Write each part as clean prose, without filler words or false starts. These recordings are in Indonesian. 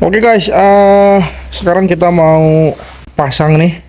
Oke guys, sekarang kita mau pasang nih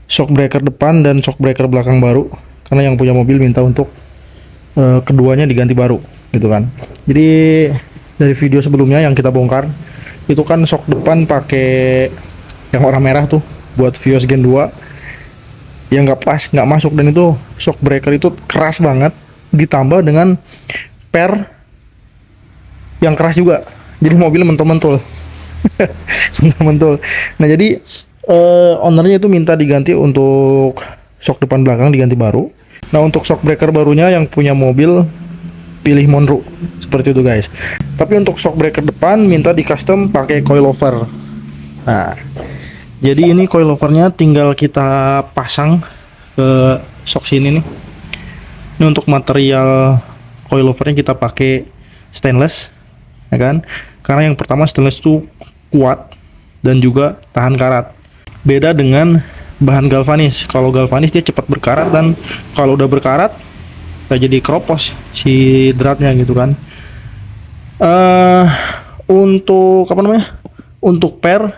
shock breaker depan dan shock breaker belakang baru, karena yang punya mobil minta untuk keduanya diganti baru gitu kan. Jadi dari video sebelumnya yang kita bongkar itu kan shock depan pakai yang warna merah tuh buat Vios Gen 2 yang nggak pas, nggak masuk, dan itu shock breaker itu keras banget ditambah dengan per yang keras juga, jadi mobil mentul-mentul. Mentul. Nah jadi ownernya itu minta diganti untuk shock depan belakang diganti baru. Nah untuk shock breaker barunya yang punya mobil pilih Monroe seperti itu guys. Tapi untuk shock breaker depan minta di custom pakai coilover. Nah jadi ini coilovernya tinggal kita pasang ke shock sini nih. Ini untuk material coilovernya kita pakai stainless, ya kan? Karena yang pertama stainless itu kuat dan juga tahan karat. Beda dengan bahan galvanis. Kalau galvanis dia cepat berkarat, dan kalau udah berkarat jadi keropos si dratnya gitu kan. Untuk apa namanya? Untuk per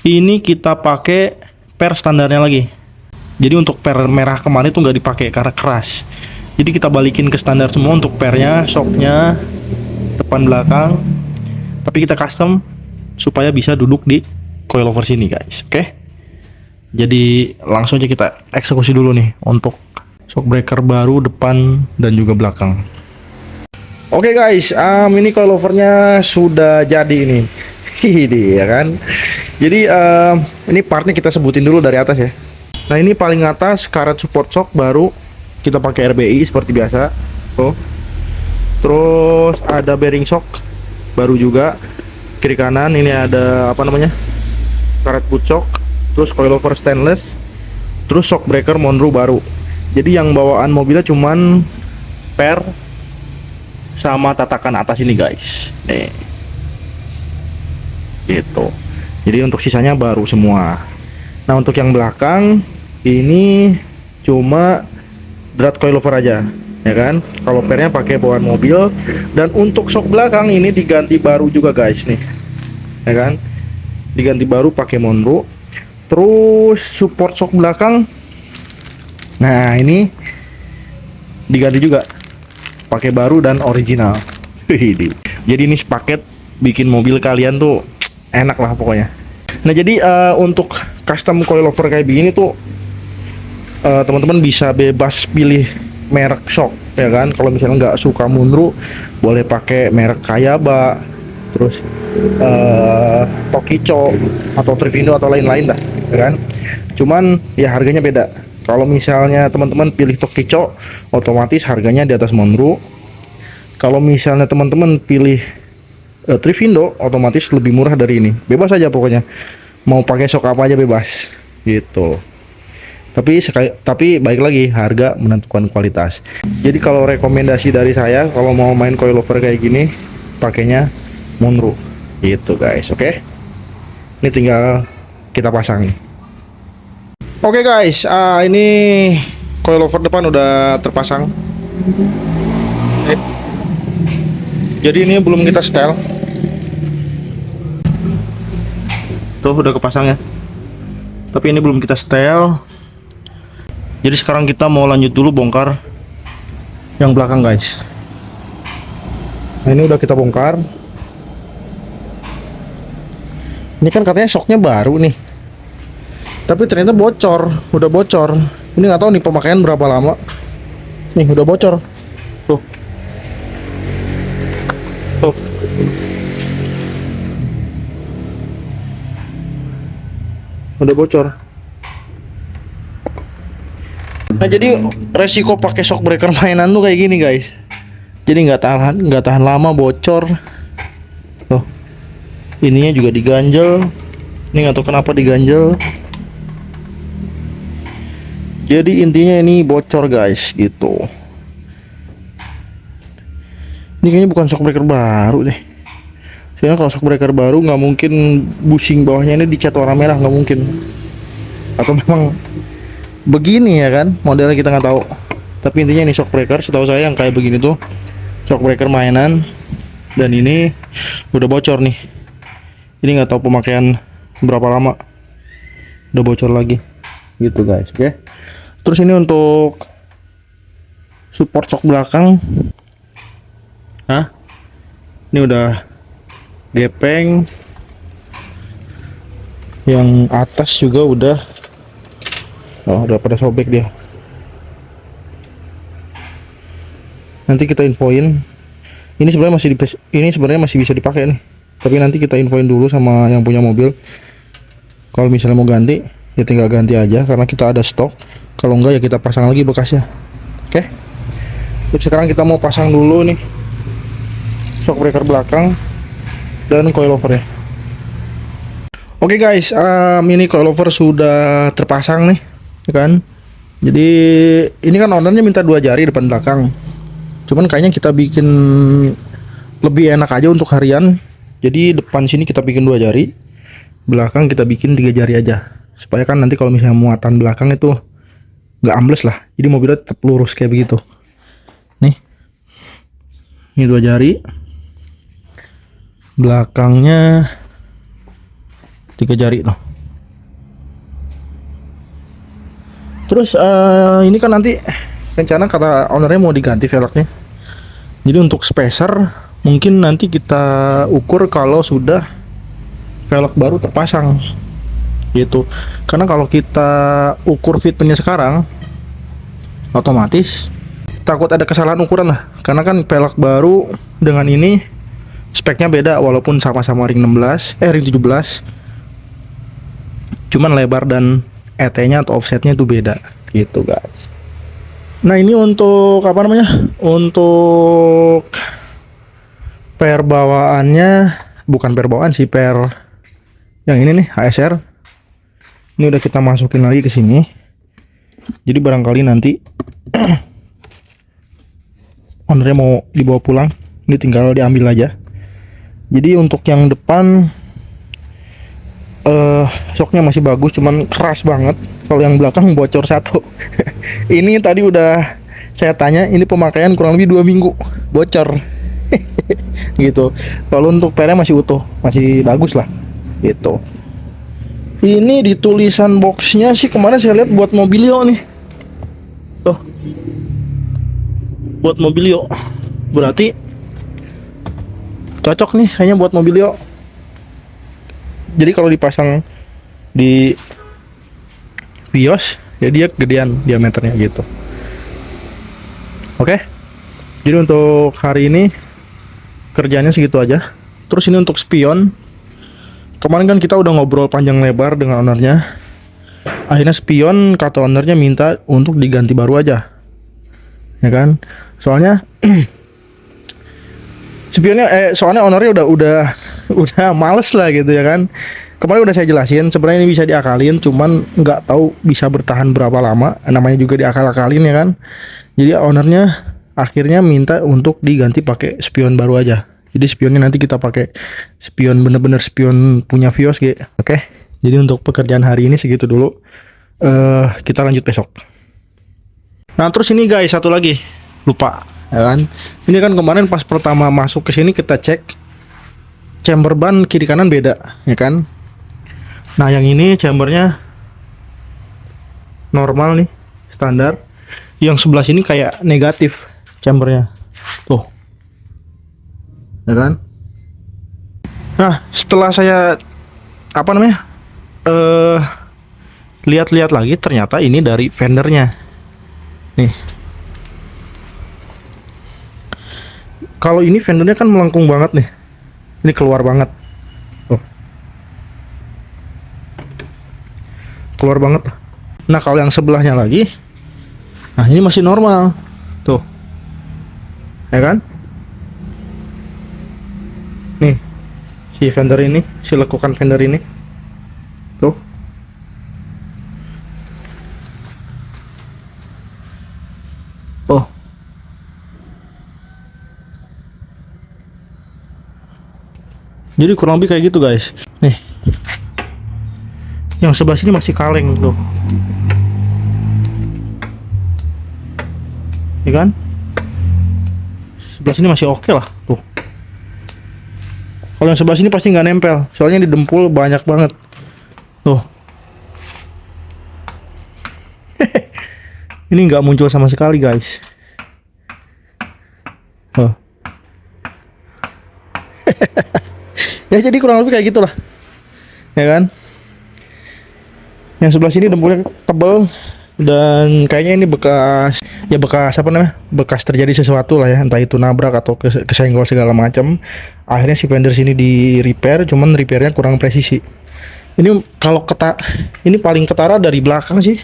ini kita pakai per standarnya lagi. Jadi untuk per merah kemarin itu nggak dipakai karena keras. Jadi kita balikin ke standar semua untuk pernya, shocknya, depan belakang. Tapi kita custom supaya bisa duduk di coilover sini guys. Oke. Jadi langsung aja kita eksekusi dulu nih untuk shock breaker baru depan dan juga belakang. Oke guys, ini coilovernya sudah jadi ini. Ini ya kan. Jadi ini partnya kita sebutin dulu dari atas ya. Nah ini paling atas karet support shock baru kita pakai RBI seperti biasa. Oh. Terus ada bearing shock baru juga. Kiri kanan ini ada apa namanya, karet boot shock, terus coilover stainless, terus shock breaker Monroe baru. Jadi yang bawaan mobilnya cuman per sama tatakan atas ini guys, nih gitu. Jadi untuk sisanya baru semua. Nah untuk yang belakang ini cuma drat coilover aja, ya kan? Kalau pernya pakai bawaan mobil. Dan untuk shock belakang ini diganti baru juga guys nih, ya kan? Diganti baru pakai Monroe. Terus support shock belakang, nah ini diganti juga pakai baru dan original. Jadi ini sepaket bikin mobil kalian tuh enak lah pokoknya. Nah jadi untuk custom coilover kayak begini tuh teman-teman bisa bebas pilih merek shock, ya kan? Kalau misalnya nggak suka Monroe, boleh pakai merek Kayaba, terus Tokicho atau Trivindo atau lain-lain dah, ya kan? Cuman ya harganya beda. Kalau misalnya teman-teman pilih Tokicho, otomatis harganya di atas Monroe. Kalau misalnya teman-teman pilih Trivindo, otomatis lebih murah dari ini. Bebas aja pokoknya. Mau pakai shock apa aja bebas, gitu. Tapi baik lagi, harga menentukan kualitas. Jadi kalau rekomendasi dari saya, kalau mau main coilover kayak gini, pakainya Monroe gitu guys. Oke. Ini tinggal kita pasang nih. Oke guys, ini coilover depan udah terpasang. Jadi ini belum kita setel. Tuh udah kepasang ya. Tapi ini belum kita setel. Jadi sekarang kita mau lanjut dulu bongkar yang belakang guys. Nah ini udah kita bongkar. Ini kan katanya shocknya baru nih, tapi ternyata bocor, udah bocor. Ini nggak tahu nih pemakaian berapa lama. Nih udah bocor. Tuh. Tuh. Udah bocor. Nah jadi resiko pakai shock breaker mainan tuh kayak gini guys. Jadi nggak tahan lama, bocor. Tuh, ininya juga diganjel. Ini nggak tahu kenapa diganjel. Jadi intinya ini bocor guys, gitu. Ini kayaknya bukan shock breaker baru deh. Soalnya kalau shock breaker baru nggak mungkin bushing bawahnya ini dicat warna merah, nggak mungkin. Atau memang begini ya kan, modelnya kita nggak tahu. Tapi intinya ini shock breaker, setahu saya yang kayak begini tuh shock breaker mainan. Dan ini udah bocor nih. Ini nggak tahu pemakaian berapa lama, udah bocor lagi gitu guys. Oke, terus ini untuk support shock belakang, ini udah gepeng, yang atas juga udah pada sobek dia. Nanti kita infoin. Ini sebenarnya masih bisa dipakai nih, tapi nanti kita infoin dulu sama yang punya mobil. Kalau misalnya mau ganti, ya tinggal ganti aja karena kita ada stok. Kalau enggak ya kita pasang lagi bekasnya. Oke. Jadi sekarang kita mau pasang dulu nih shock breaker belakang dan coilovernya. Oke guys, ini coilover sudah terpasang nih, ya kan? Jadi ini kan ownernya minta 2 jari depan belakang. Cuman kayaknya kita bikin lebih enak aja untuk harian. Jadi depan sini kita bikin 2 jari, belakang kita bikin 3 jari aja. Supaya kan nanti kalau misalnya muatan belakang itu nggak ambles lah. Jadi mobilnya tetap lurus kayak begitu. Nih, ini 2 jari, belakangnya 3 jari tuh. Terus ini kan nanti rencana kata ownernya mau diganti velgnya. Jadi untuk spacer mungkin nanti kita ukur kalau sudah velg baru terpasang gitu. Karena kalau kita ukur fitmentnya sekarang, otomatis takut ada kesalahan ukuran lah. Karena kan velg baru dengan ini speknya beda, walaupun sama-sama ring 17, cuman lebar dan ET-nya atau offsetnya itu beda gitu guys. Nah ini untuk apa namanya, untuk per bawaannya, bukan per bawaan sih, per yang ini nih HSR. Ini udah kita masukin lagi ke sini. Jadi barangkali nanti ownernya mau dibawa pulang, ini tinggal diambil aja. Jadi untuk yang depan shocknya masih bagus, cuman keras banget. Kalau yang belakang bocor 1. Ini tadi udah saya tanya, ini pemakaian kurang lebih 2 minggu bocor. Gitu. Kalau untuk pernya masih utuh, masih bagus lah gitu. Ini di tulisan boxnya sih kemarin saya lihat buat Mobilio nih. Tuh, buat Mobilio, berarti cocok nih kayaknya buat Mobilio. Jadi kalau dipasang di Vios ya dia gedean diameternya gitu. Oke. Jadi untuk hari ini kerjanya segitu aja. Terus ini untuk spion. Kemarin kan kita udah ngobrol panjang lebar dengan ownernya. Akhirnya spion kata ownernya minta untuk diganti baru aja. Ya kan? Soalnya spionnya soalnya ownernya udah males lah gitu ya kan. Kemarin udah saya jelasin sebenarnya ini bisa diakalin, cuman nggak tahu bisa bertahan berapa lama. Namanya juga diakal-akalin ya kan. Jadi ownernya akhirnya minta untuk diganti pakai spion baru aja. Jadi spionnya nanti kita pakai spion bener-bener spion punya Vios gitu. Oke. Jadi untuk pekerjaan hari ini segitu dulu. Kita lanjut besok. Nah terus ini guys, satu lagi lupa ya kan. Ini kan kemarin pas pertama masuk ke sini kita cek chamber ban kiri kanan beda ya kan. Nah yang ini chambernya normal nih, standar. Yang sebelah sini kayak negatif chambernya tuh ya kan. Nah setelah saya lihat-lihat lagi, ternyata ini dari vendornya nih. Kalau ini vendornya kan melengkung banget nih, ini keluar banget. Keluar banget. Nah kalau yang sebelahnya lagi, nah ini masih normal tuh ya kan. Nih si vendor ini, si lekukan vendor ini tuh. Oh jadi kurang lebih kayak gitu guys. Nih yang sebelah sini masih kaleng tuh ya kan. Sebelah sini masih oke lah tuh. Kalau yang sebelah sini pasti nggak nempel, soalnya di dempul banyak banget. Tuh. Ini nggak muncul sama sekali guys. Oh. Ya jadi kurang lebih kayak gitulah, ya kan? Yang sebelah sini dempulnya tebel dan kayaknya ini bekas, ya bekas apa namanya? Bekas terjadi sesuatu lah ya, entah itu nabrak atau kesenggol segala macam. Akhirnya si fender sini di repair, cuman repairnya kurang presisi. Ini kalau ini paling ketara dari belakang sih.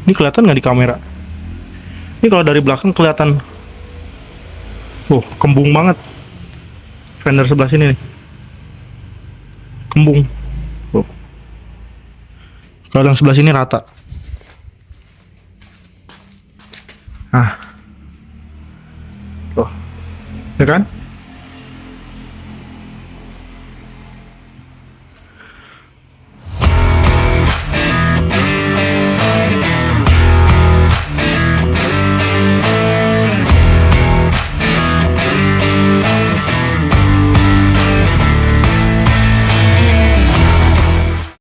Ini kelihatan nggak di kamera? Ini kalau dari belakang kelihatan. Kembung banget. Fender sebelah sini nih. Kembung. Kalau yang sebelah sini rata. Tuh. Ya kan?